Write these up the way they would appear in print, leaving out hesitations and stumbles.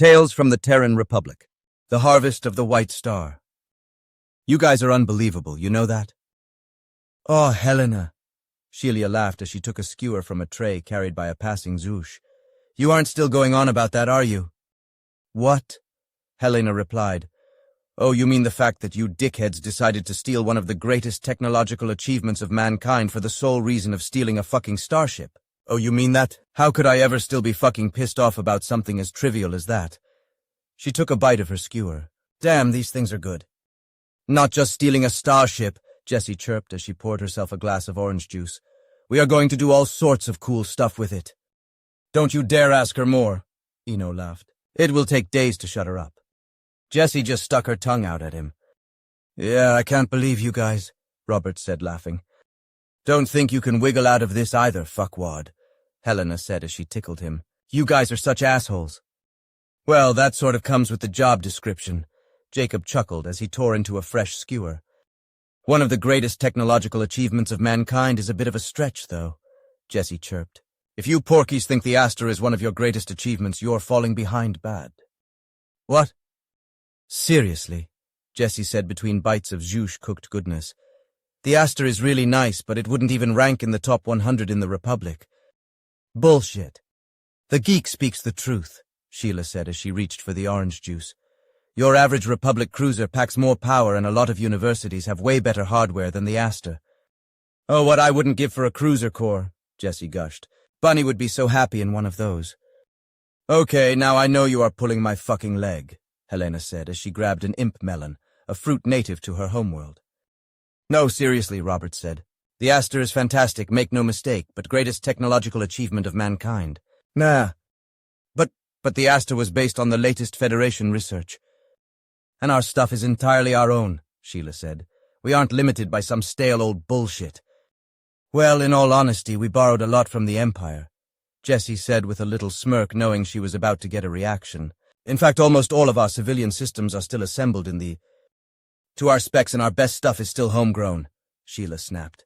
Tales from the Terran Republic. The Harvest of the White Star. You guys are unbelievable, you know that? Oh, Helena. Sheila laughed as she took a skewer from a tray carried by a passing Zoosh. You aren't still going on about that, are you? What? Helena replied. Oh, you mean the fact that you dickheads decided to steal one of the greatest technological achievements of mankind for the sole reason of stealing a fucking starship? Oh, you mean that? How could I ever still be fucking pissed off about something as trivial as that? She took a bite of her skewer. Damn, these things are good. Not just stealing a starship, Jessie chirped as she poured herself a glass of orange juice. We are going to do all sorts of cool stuff with it. Don't you dare ask her more, Eno laughed. It will take days to shut her up. Jessie just stuck her tongue out at him. Yeah, I can't believe you guys, Robert said, laughing. Don't think you can wiggle out of this either, fuckwad, Helena said as she tickled him. You guys are such assholes. Well, that sort of comes with the job description, Jacob chuckled as he tore into a fresh skewer. One of the greatest technological achievements of mankind is a bit of a stretch, though, Jessie chirped. If you porkies think the Aster is one of your greatest achievements, you're falling behind bad. What? Seriously, Jessie said between bites of Zhoosh cooked goodness. The Aster is really nice, but it wouldn't even rank in the top 100 in the Republic. Bullshit. The geek speaks the truth, Sheila said as she reached for the orange juice. Your average Republic cruiser packs more power and a lot of universities have way better hardware than the Aster. Oh, what I wouldn't give for a cruiser core, Jessie gushed. Bunny would be so happy in one of those. Okay, now I know you are pulling my fucking leg, Helena said as she grabbed an imp melon, a fruit native to her homeworld. No, seriously, Robert said. The Aster is fantastic, make no mistake, but greatest technological achievement of mankind. Nah. But the Aster was based on the latest Federation research. And our stuff is entirely our own, Sheila said. We aren't limited by some stale old bullshit. Well, in all honesty, we borrowed a lot from the Empire, Jessie said with a little smirk, knowing she was about to get a reaction. In fact, almost all of our civilian systems are still assembled to our specs, and our best stuff is still homegrown, Sheila snapped.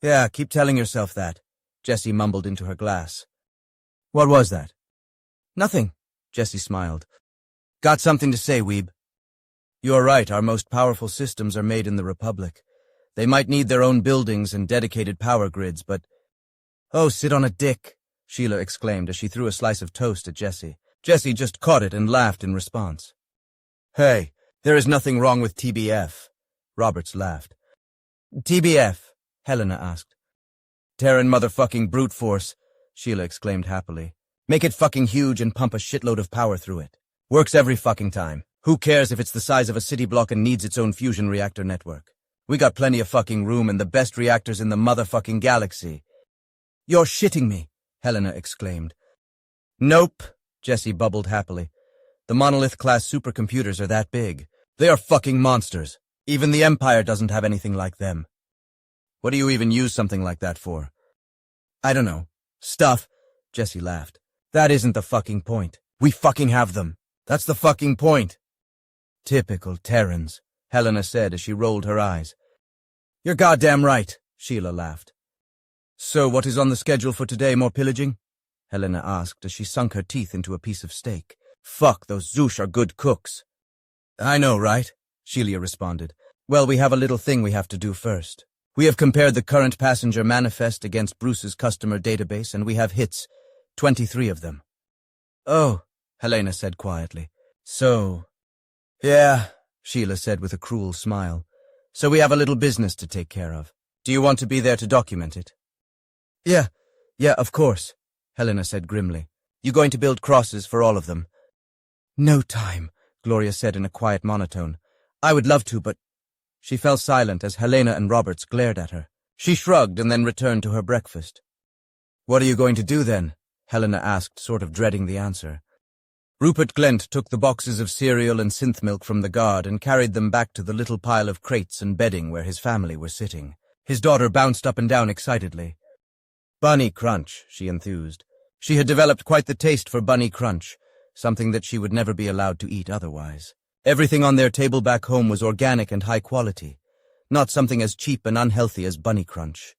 Yeah, keep telling yourself that, Jessie mumbled into her glass. What was that? Nothing, Jessie smiled. Got something to say, weeb. You're right, our most powerful systems are made in the Republic. They might need their own buildings and dedicated power grids, but... Oh, sit on a dick, Sheila exclaimed as she threw a slice of toast at Jessie. Jessie just caught it and laughed in response. Hey, there is nothing wrong with TBF, Roberts laughed. TBF? Helena asked. Terran motherfucking brute force, Sheila exclaimed happily. Make it fucking huge and pump a shitload of power through it. Works every fucking time. Who cares if it's the size of a city block and needs its own fusion reactor network? We got plenty of fucking room and the best reactors in the motherfucking galaxy. You're shitting me, Helena exclaimed. Nope, Jessie bubbled happily. The Monolith-class supercomputers are that big. They are fucking monsters. Even the Empire doesn't have anything like them. What do you even use something like that for? I don't know. Stuff, Jessie laughed. That isn't the fucking point. We fucking have them. That's the fucking point. Typical Terrans, Helena said as she rolled her eyes. You're goddamn right, Sheila laughed. So what is on the schedule for today, more pillaging? Helena asked as she sunk her teeth into a piece of steak. Fuck, those Zoosh are good cooks. I know, right? Sheila responded. Well, we have a little thing we have to do first. We have compared the current passenger manifest against Bruce's customer database, and we have hits, 23 of them. Oh, Helena said quietly. So... Yeah, Sheila said with a cruel smile. So we have a little business to take care of. Do you want to be there to document it? Yeah, of course, Helena said grimly. You going to build crosses for all of them? No time, Gloria said in a quiet monotone. I would love to, but... She fell silent as Helena and Roberts glared at her. She shrugged and then returned to her breakfast. What are you going to do then? Helena asked, sort of dreading the answer. Rupert Glent took the boxes of cereal and synth milk from the guard and carried them back to the little pile of crates and bedding where his family were sitting. His daughter bounced up and down excitedly. Bunny Crunch, she enthused. She had developed quite the taste for Bunny Crunch, something that she would never be allowed to eat otherwise. Everything on their table back home was organic and high quality, not something as cheap and unhealthy as Bunny Crunch.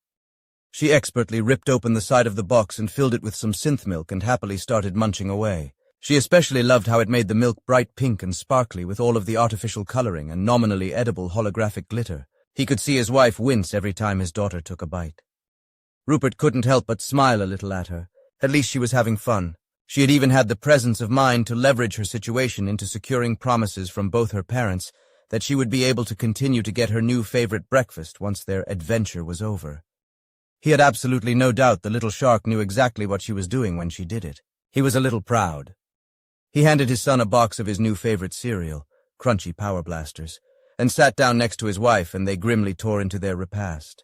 She expertly ripped open the side of the box and filled it with some synth milk and happily started munching away. She especially loved how it made the milk bright pink and sparkly with all of the artificial coloring and nominally edible holographic glitter. He could see his wife wince every time his daughter took a bite. Rupert couldn't help but smile a little at her. At least she was having fun. She had even had the presence of mind to leverage her situation into securing promises from both her parents that she would be able to continue to get her new favorite breakfast once their adventure was over. He had absolutely no doubt the little shark knew exactly what she was doing when she did it. He was a little proud. He handed his son a box of his new favorite cereal, crunchy Power Blasters, and sat down next to his wife, and they grimly tore into their repast.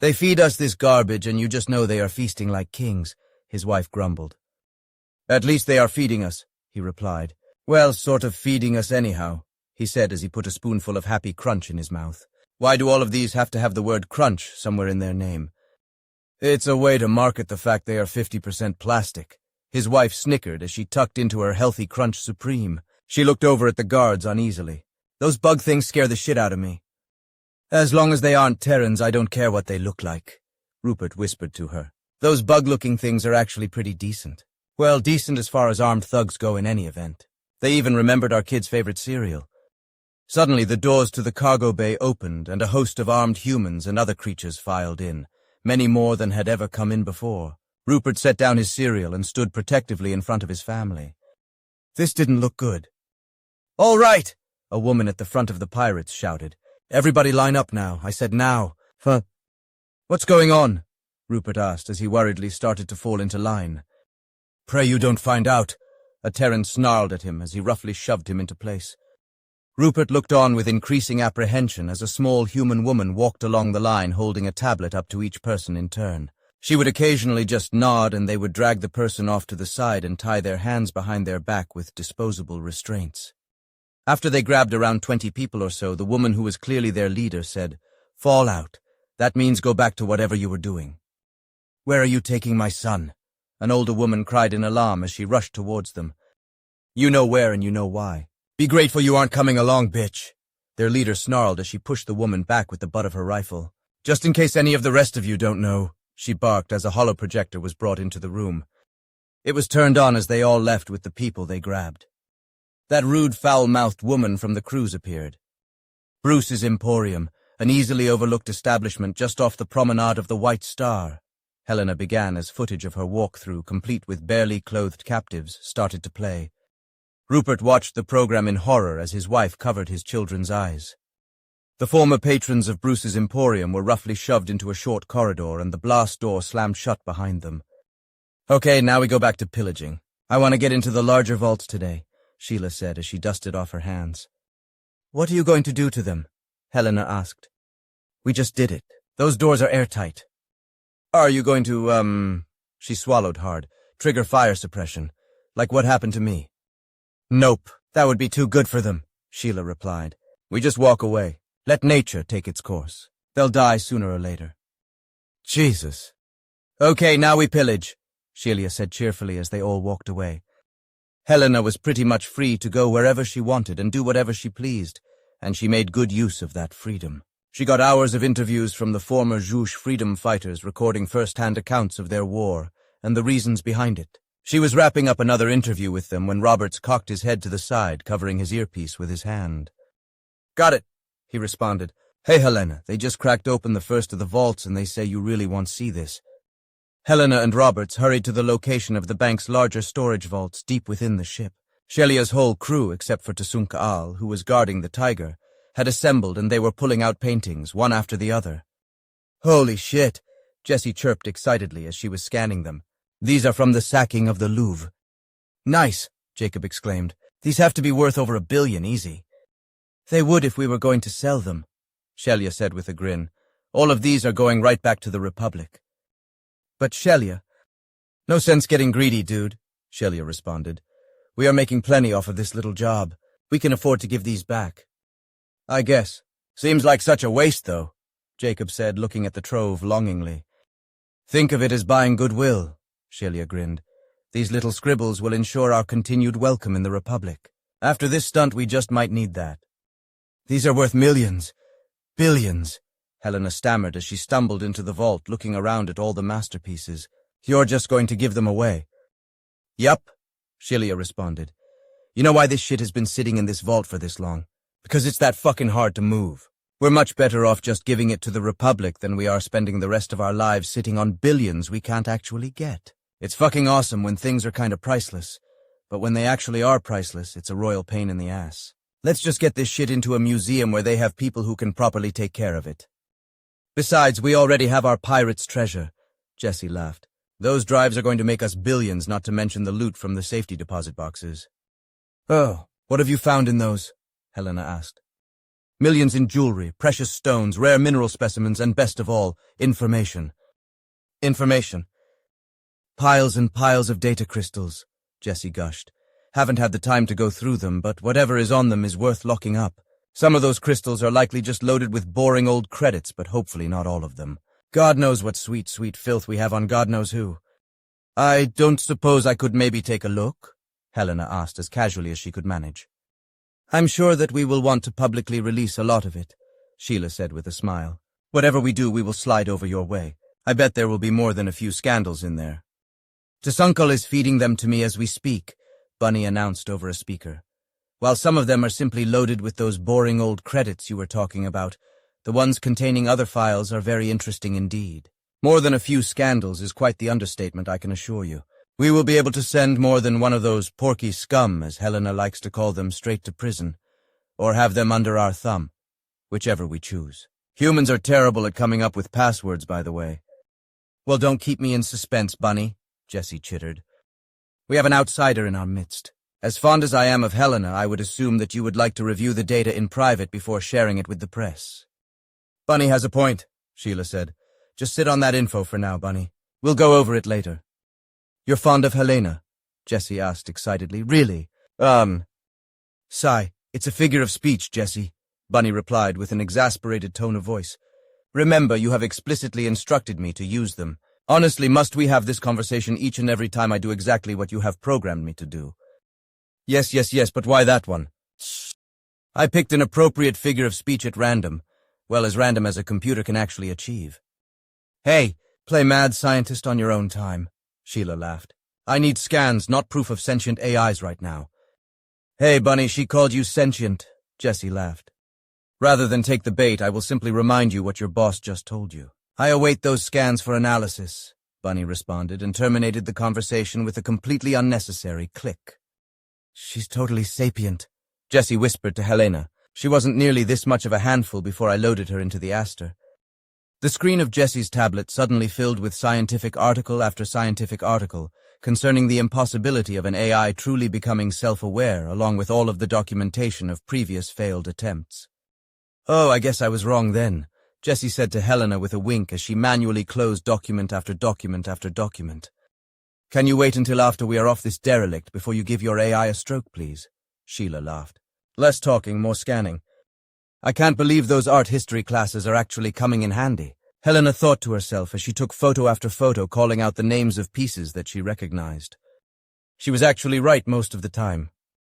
"They feed us this garbage, and you just know they are feasting like kings," his wife grumbled. "At least they are feeding us," he replied. "Well, sort of feeding us anyhow," he said as he put a spoonful of Happy Crunch in his mouth. "Why do all of these have to have the word crunch somewhere in their name?" "It's a way to market the fact they are 50% plastic." His wife snickered as she tucked into her Healthy Crunch Supreme. She looked over at the guards uneasily. "Those bug things scare the shit out of me." "As long as they aren't Terrans, I don't care what they look like," Rupert whispered to her. "Those bug-looking things are actually pretty decent. Well, decent as far as armed thugs go in any event. They even remembered our kid's favorite cereal." Suddenly, the doors to the cargo bay opened, and a host of armed humans and other creatures filed in, many more than had ever come in before. Rupert set down his cereal and stood protectively in front of his family. This didn't look good. "All right!" a woman at the front of the pirates shouted. "Everybody line up now. I said now. What's going on?" Rupert asked as he worriedly started to fall into line. "Pray you don't find out," a Terran snarled at him as he roughly shoved him into place. Rupert looked on with increasing apprehension as a small human woman walked along the line holding a tablet up to each person in turn. She would occasionally just nod, and they would drag the person off to the side and tie their hands behind their back with disposable restraints. After they grabbed around 20 people or so, the woman who was clearly their leader said, "Fall out. That means go back to whatever you were doing." "Where are you taking my son?" An older woman cried in alarm as she rushed towards them. "You know where and you know why. Be grateful you aren't coming along, bitch." Their leader snarled as she pushed the woman back with the butt of her rifle. "Just in case any of the rest of you don't know," she barked as a holoprojector was brought into the room. It was turned on as they all left with the people they grabbed. That rude, foul-mouthed woman from the cruise appeared. Bruce's Emporium, an easily overlooked establishment just off the promenade of the White Star. Helena began as footage of her walk-through, complete with barely clothed captives, started to play. Rupert watched the program in horror as his wife covered his children's eyes. The former patrons of Bruce's Emporium were roughly shoved into a short corridor, and the blast door slammed shut behind them. "Okay, now we go back to pillaging. I want to get into the larger vaults today," Sheila said as she dusted off her hands. "What are you going to do to them?" Helena asked. "We just did it. Those doors are airtight." "Are you going to, she swallowed hard, "trigger fire suppression, like what happened to me?" "Nope, that would be too good for them," Sheila replied. "We just walk away. Let nature take its course. They'll die sooner or later." "Jesus." "Okay, now we pillage," Sheila said cheerfully as they all walked away. Helena was pretty much free to go wherever she wanted and do whatever she pleased, and she made good use of that freedom. She got hours of interviews from the former Zhuge freedom fighters recording first-hand accounts of their war and the reasons behind it. She was wrapping up another interview with them when Roberts cocked his head to the side, covering his earpiece with his hand. "Got it," he responded. "Hey, Helena, they just cracked open the first of the vaults and they say you really want to see this." Helena and Roberts hurried to the location of the bank's larger storage vaults deep within the ship. Shelia's whole crew, except for Tasunka Al, who was guarding the Tiger, had assembled and they were pulling out paintings, one after the other. "Holy shit," Jessie chirped excitedly as she was scanning them. "These are from the sacking of the Louvre." "Nice," Jacob exclaimed. "These have to be worth over $1 billion, easy." "They would if we were going to sell them," Shelia said with a grin. "All of these are going right back to the Republic." "But Shelia—" "No sense getting greedy, dude," Shelia responded. "We are making plenty off of this little job. We can afford to give these back." "I guess. Seems like such a waste, though," Jacob said, looking at the trove longingly. "Think of it as buying goodwill," Shelia grinned. "These little scribbles will ensure our continued welcome in the Republic. After this stunt, we just might need that." "These are worth millions. Billions," Helena stammered as she stumbled into the vault, looking around at all the masterpieces. "You're just going to give them away?" "Yup," Shelia responded. You know why this shit has been sitting in this vault for this long? Because it's that fucking hard to move. We're much better off just giving it to the Republic than we are spending the rest of our lives sitting on billions we can't actually get. It's fucking awesome when things are kinda priceless, but when they actually are priceless, it's a royal pain in the ass. Let's just get this shit into a museum where they have people who can properly take care of it. Besides, we already have our pirate's treasure, Jessie laughed. Those drives are going to make us billions, not to mention the loot from the safety deposit boxes. Oh, what have you found in those? Helena asked. Millions in jewelry, precious stones, rare mineral specimens, and best of all, information. Information. Piles and piles of data crystals, Jessie gushed. Haven't had the time to go through them, but whatever is on them is worth locking up. Some of those crystals are likely just loaded with boring old credits, but hopefully not all of them. God knows what sweet, sweet filth we have on God knows who. I don't suppose I could maybe take a look? Helena asked as casually as she could manage. I'm sure that we will want to publicly release a lot of it, Sheila said with a smile. Whatever we do, we will slide over your way. I bet there will be more than a few scandals in there. Tusunkel is feeding them to me as we speak, Bunny announced over a speaker. While some of them are simply loaded with those boring old credits you were talking about, the ones containing other files are very interesting indeed. More than a few scandals is quite the understatement, I can assure you. We will be able to send more than one of those porky scum, as Helena likes to call them, straight to prison, or have them under our thumb, whichever we choose. Humans are terrible at coming up with passwords, by the way. Well, don't keep me in suspense, Bunny, Jessie chittered. We have an outsider in our midst. As fond as I am of Helena, I would assume that you would like to review the data in private before sharing it with the press. Bunny has a point, Sheila said. Just sit on that info for now, Bunny. We'll go over it later. You're fond of Helena? Jessie asked excitedly. Really? Sigh, it's a figure of speech, Jessie, Bunny replied with an exasperated tone of voice. Remember, you have explicitly instructed me to use them. Honestly, must we have this conversation each and every time I do exactly what you have programmed me to do? Yes, but why that one? I picked an appropriate figure of speech at random. Well, as random as a computer can actually achieve. Hey, play mad scientist on your own time, Sheila laughed. I need scans, not proof of sentient AIs right now. Hey, Bunny, she called you sentient, Jessie laughed. Rather than take the bait, I will simply remind you what your boss just told you. I await those scans for analysis, Bunny responded, and terminated the conversation with a completely unnecessary click. She's totally sapient, Jessie whispered to Helena. She wasn't nearly this much of a handful before I loaded her into the Aster. The screen of Jessie's tablet suddenly filled with scientific article after scientific article concerning the impossibility of an AI truly becoming self-aware, along with all of the documentation of previous failed attempts. Oh, I guess I was wrong then, Jessie said to Helena with a wink as she manually closed document after document after document. Can you wait until after we are off this derelict before you give your AI a stroke, please? Sheila laughed. Less talking, more scanning. I can't believe those art history classes are actually coming in handy, Helena thought to herself as she took photo after photo calling out the names of pieces that she recognized. She was actually right most of the time.